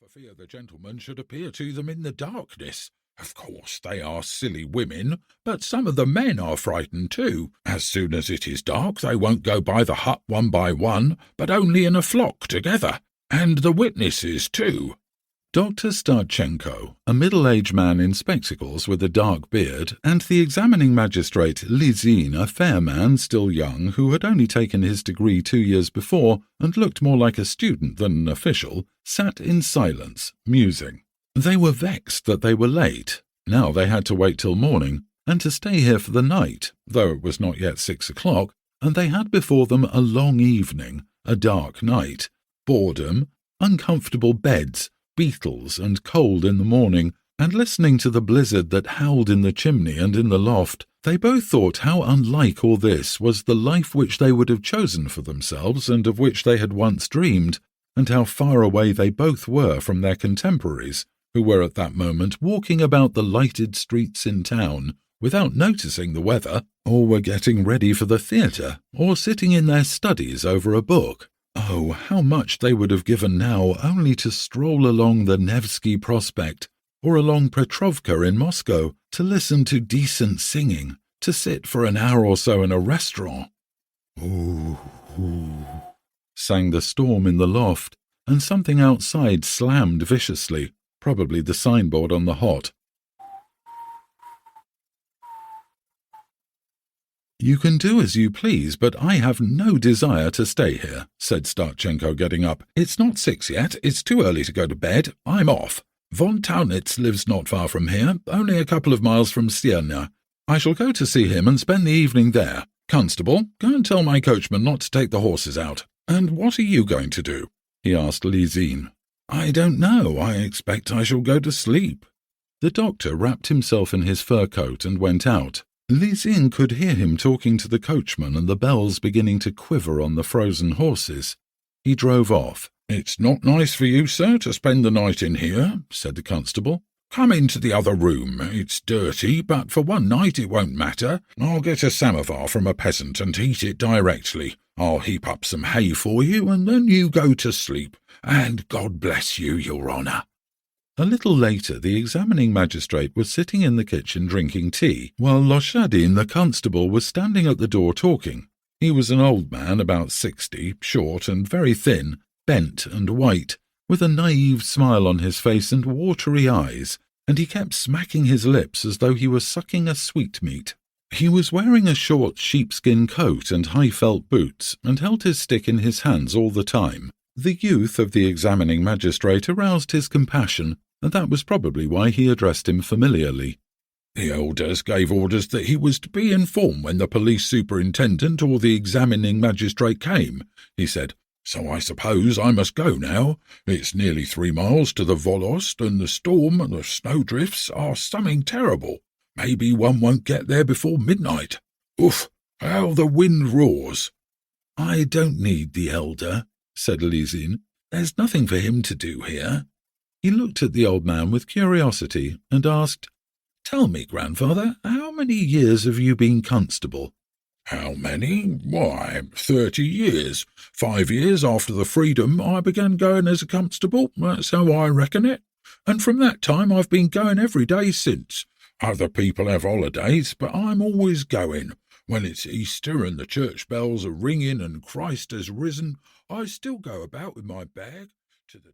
for fear the gentleman should appear to them in the darkness. Of course, they are silly women, but some of the men are frightened too. As soon as it is dark, they won't go by the hut one by one, but only in a flock together. And the witnesses too." Dr. Starchenko, a middle-aged man in spectacles with a dark beard, and the examining magistrate Lyzhin, a fair man still young who had only taken his degree 2 years before and looked more like a student than an official, sat in silence, musing. They were vexed that they were late. Now they had to wait till morning, and to stay here for the night, though it was not yet 6 o'clock, and they had before them a long evening, a dark night, boredom, uncomfortable beds, beetles and cold in the morning, and listening to the blizzard that howled in the chimney and in the loft. They both thought how unlike all this was the life which they would have chosen for themselves and of which they had once dreamed, and how far away they both were from their contemporaries, who were at that moment walking about the lighted streets in town, without noticing the weather, or were getting ready for the theatre, or sitting in their studies over a book. Oh, how much they would have given now only to stroll along the Nevsky Prospect, or along Petrovka in Moscow, to listen to decent singing, to sit for an hour or so in a restaurant. "Ooh, ooh," sang the storm in the loft, and something outside slammed viciously, probably the signboard on the hot. "You can do as you please, but I have no desire to stay here," said Starchenko, getting up. "It's not 6 yet. It's too early to go to bed. I'm off. Von Taunitz lives not far from here, only a couple of miles from Syrnya. I shall go to see him and spend the evening there. Constable, go and tell my coachman not to take the horses out. And what are you going to do?" he asked Lyzhin. "I don't know. I expect I shall go to sleep." The doctor wrapped himself in his fur coat and went out. Lyzhin could hear him talking to the coachman and the bells beginning to quiver on the frozen horses. He drove off. "It's not nice for you, sir, to spend the night in here," said the constable. "Come into the other room. It's dirty, but for one night it won't matter. I'll get a samovar from a peasant and heat it directly. I'll heap up some hay for you, and then you go to sleep. And God bless you, Your Honour." A little later the examining magistrate was sitting in the kitchen drinking tea, while Loshadin the constable was standing at the door talking. He was an old man, about 60, short and very thin, bent and white, with a naive smile on his face and watery eyes, and he kept smacking his lips as though he were sucking a sweetmeat. He was wearing a short sheepskin coat and high felt boots, and held his stick in his hands all the time. The youth of the examining magistrate aroused his compassion, and that was probably why he addressed him familiarly. "The elders gave orders that he was to be informed when the police superintendent or the examining magistrate came," he said. "So I suppose I must go now. It's nearly 3 miles to the Volost, and the storm and the snowdrifts are something terrible. Maybe one won't get there before midnight. Oof, how the wind roars." "I don't need the elder," said Lyzhin. "There's nothing for him to do here." He looked at the old man with curiosity and asked, "Tell me, grandfather, how many years have you been constable?" "How many? Why, 30 years. 5 years after the freedom I began going as a constable, that's how I reckon it. And from that time I've been going every day since. Other people have holidays, but I'm always going. When it's Easter and the church bells are ringing and Christ has risen, I still go about with my bag to the